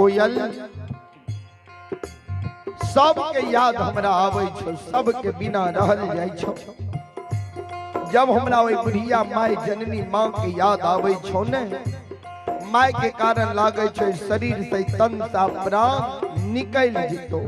कोयल सबके याद हमरा आवे छो, सबके बिना रहल जाय छो। जब हमरा ओई बुढ़िया माय जननी माँ के याद आवे छो ने, माय के कारण लागे छो शरीर से तन सा प्राण निकल जितो।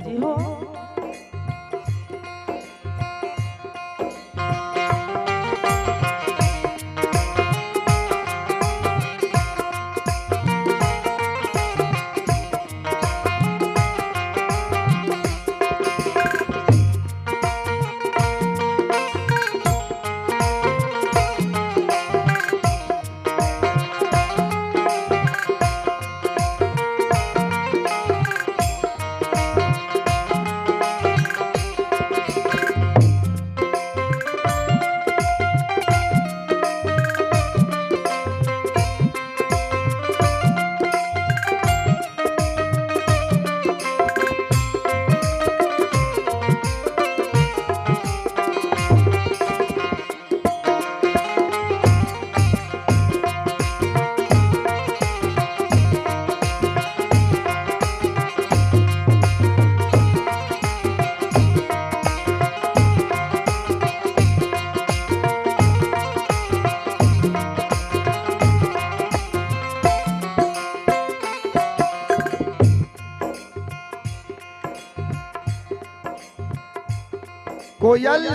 कोयल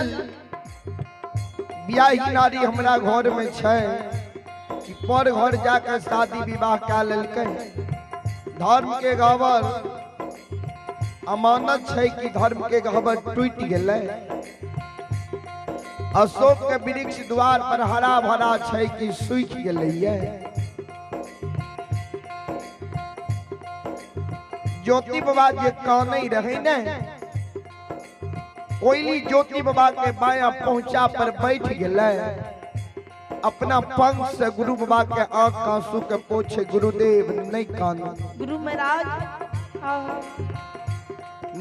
बियाही नारी हमरा घर में छै कि पर घर जाकर शादी विवाह कऽ लेलकै। धर्म के गहवर अमानत छै कि धर्म के गहवर टूट गेलै। अशोक के वृक्ष द्वार पर हरा भरा छै कि सूखि गेलै। ज्योति बाबा जे कानै रहे ने, कोयली ज्योति बाबा के बाया पहुंचा पर बैठ गए। अपना पंख से गुरु बाबा के आंख आंसू के पोछे, गुरुदेव नहीं कानो। गुरु महाराज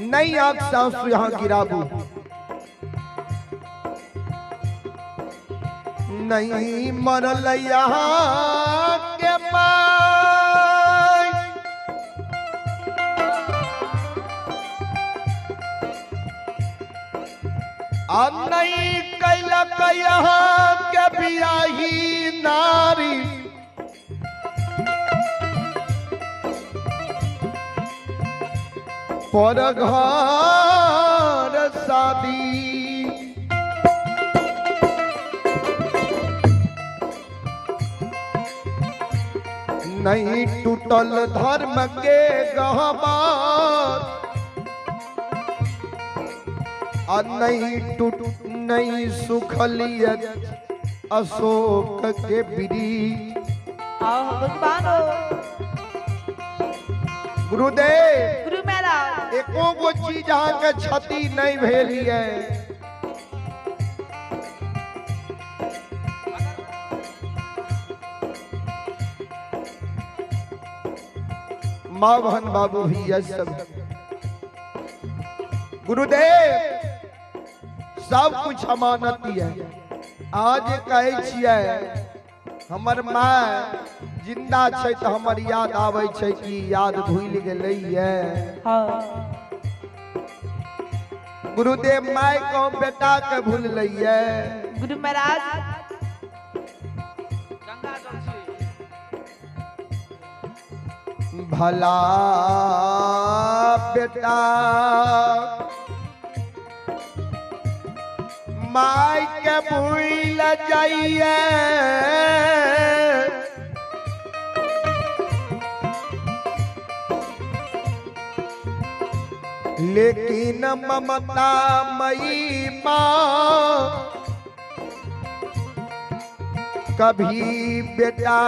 नहीं आंख से आंसू यहाँ गिराबू, नहीं मरल यहाँ के नहीं कैलक यहाँ के बियाही नारी। पर घर शादी नहीं टूटल धर्म के गहवर, नहीं सुखलियत अशोक के वृक्ष। गुरुदेव गुरु महाराज एको गो चीज अहाँ के क्षति नहीं भेली है। माँ बहन बाबू भी यह सब गुरुदेव सब कुछ अमानती है। आज कहे छियै हमर माँ जिंदा छै तो हमर याद आवे छै कि याद भूल गेलै है। गुरुदेव माय को बेटा के भूल लइए। गुरु महाराज भला बेटा माय के भूल जाइए, लेकिन ममता मई माँ कभी बेटा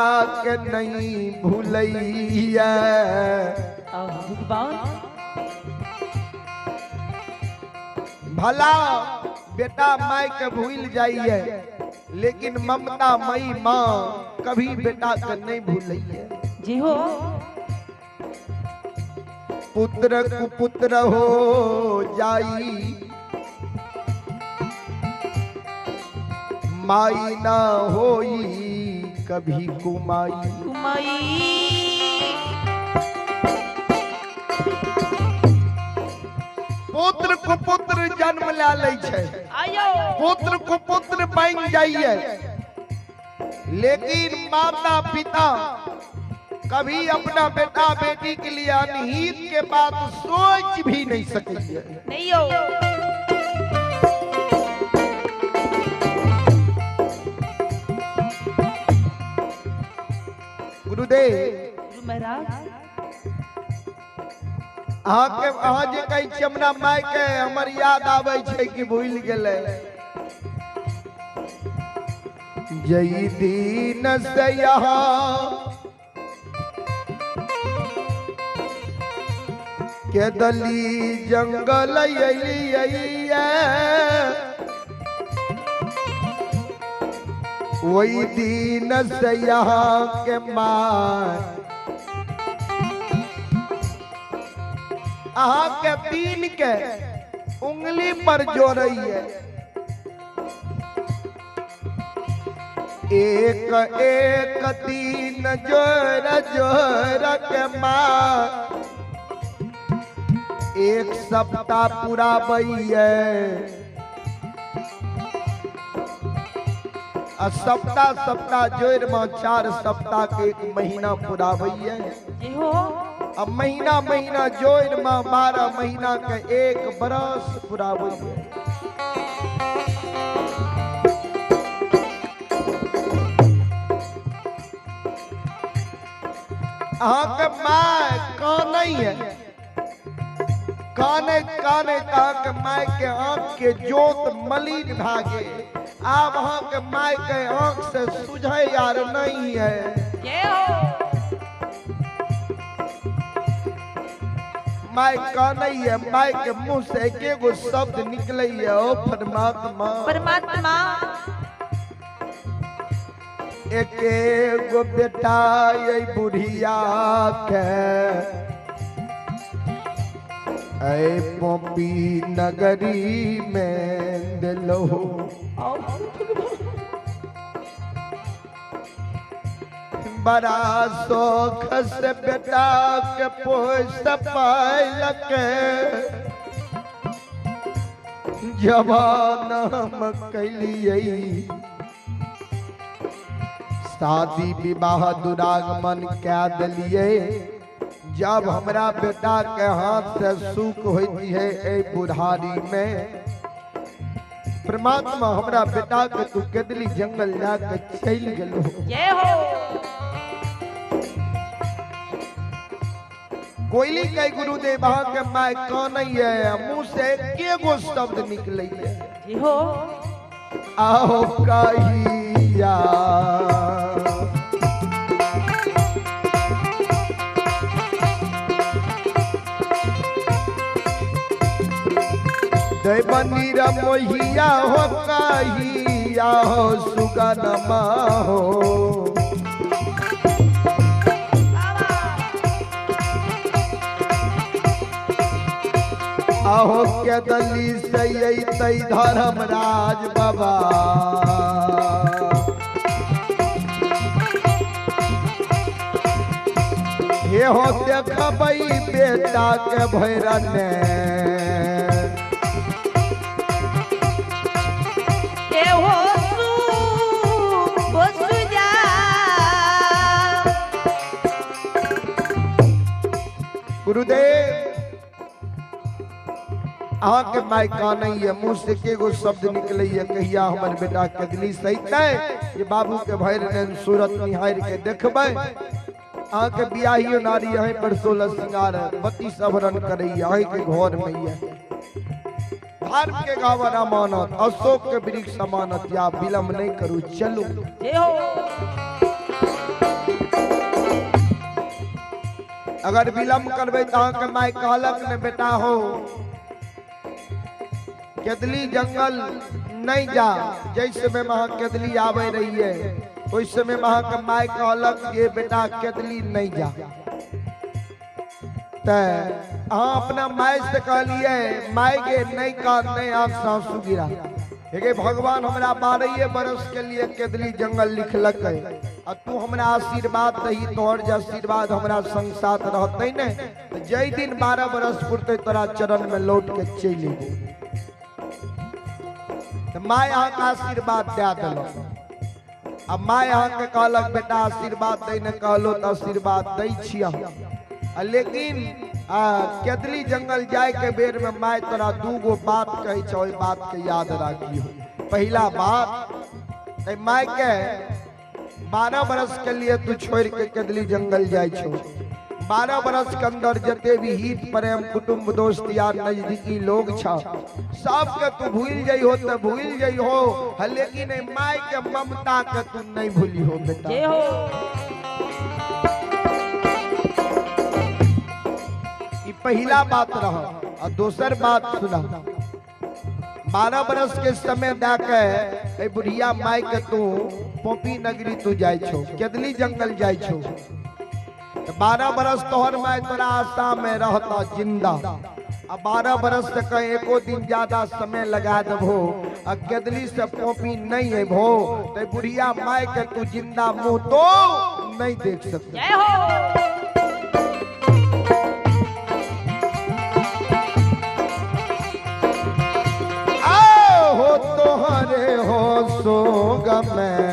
के नहीं भूलैया। भला बेटा माई के भूल जाइए, लेकिन ममता मई माँ कभी बेटा के नहीं भूलैया। जी हो पुत्र कुपुत्र हो जाई, माई ना होई कभी कुमाई। कुमाई पुत्र कुपुत्र जन्म ला लै छै, आयो पुत्र कुपुत्र बन जाइए, लेकिन माता पिता कभी अपना बेटा बेटी के लिए अनहित के बात सोच भी नहीं सकेंगे। नहीं हो गुरुदेव गुरु महाराज अहाँ जे कहै छी हमरा माय के हमर याद आबै छै कि भूल गेलै। जई दीन से यहाँ के दली जंगल वही दीन से यहाँ के माय अहाँ के तीन के उंगली पर जोड़ई है, एक एक तीन जोर जोर के माँ एक सप्ताह पूरा बइए, सप्ताह सप्ताह जोर में 4 सप्ताह के 1 महीना पूरा बइए। जी हो अब महीना महीना जोर में 12 महीना के 1 बरस पूरा बइए। अहाँ के माय कानै है, काने काने कहा के माय के आंख के जोत मलिन भागे, अब अहाँ के माय के आंख से सुझे यार नहीं है। के हो माय कानै है, माय के मुंह से एक गो शब्द निकले है, ओ परमात्मा परमात्मा एक गो बेटा ये बुढ़िया के ऐ पोपी नगरी में दिलो, बड़ा शौख से बेटा के पोस पायलक, जवान हम कैलिए शादी विवाह दुरागमन कह दिलिए। जब हमरा बेटा के हाथ से सुख होती है ए बुढ़ारी में, परमात्मा हमरा बेटा के तू केदली जंगल जाके चल गेलो। जय हो कोयली के गुरुदेव अहाँ के माय कानै है, मुंह से एक गो शब्द निकले है, जी हो आओ कहिया बनी रमोहिया हो कहिया हो सुगनमा हो, आहो के दली से तई धर्मराज बाबा हे हो देखबई बेटा के भैरन गुरुदेव अहाँ के माय कानै है, मुंह से के गो शब्द निकले है, कहिया हमर बेटा कदली सहित ये बाबू के भैर ने सूरत निहार के देखबे। अहाँ के बियाहियो नारी है पर 16 श्रृंगार बत्ती सबरन करे है के घर में है, धर्म के गावा अमानत अशोक के वृक्ष अमानत, या विलंब नहीं करू चलू। अगर विलंब करबे तो अहाँ के माय कहलक ने बेटा हो केदली जंगल नहीं जा, जैसे में वहां केदली आवे रही है उस समय वहां के माय कहलक ये बेटा केदली नहीं जा, हाँ अपना माय से कहलिए माय के नहीं कान नहीं आंख सासू गिरा, भगवान हमरा 12 बरस के लिए केदली जंगल लिखलक है, और तू हमरा आशीर्वाद दही, तोहर जे आशीर्वाद हमरा संग साथ रहते ने, तो जय दिन 12 बरस पुरते तोरा चरण में लौट के चली गई। तो माँ यहाँ का आशीर्वाद दे दिल। अब माँ यहाँ के कहलक बेटा आशीर्वाद दे ने कहलो तो आशीर्वाद दे छिया, लेकिन केदली जंगल जाए के बेर में माँ तोरा दूगो बात कही छो, बात के याद राखियो। पहला बात माँ के 12 बरस के लिए तू छोड़ के केदली जंगल जाए छो। 12 बरस के अंदर जते भी हित प्रेम कुटुंब दोस्त यार नजदीकी लोग छा सबके तू भूल जाइ हो तो भूल जाइ हो, लेकिन माँ के ममता के तू नहीं भूली हो बेटा। जय हो। ये पहला बात रहा। और दूसर बात सुना, 12 बरस के समय जाके बुढ़िया माई के तू पोपी नगरी तू जाय छो, केदली जंगल जाय छो। 12 बरस तोहर माई तोरा आशा में रहता जिंदा। अब 12 बरस तक एको दिन ज्यादा समय लगा देबो, केदली से पोपी नहीं है भो, तो बुढ़िया माई के तू जिंदा मुंह तो नहीं देख सकते। जय हो। हो तोहरे हो सोग में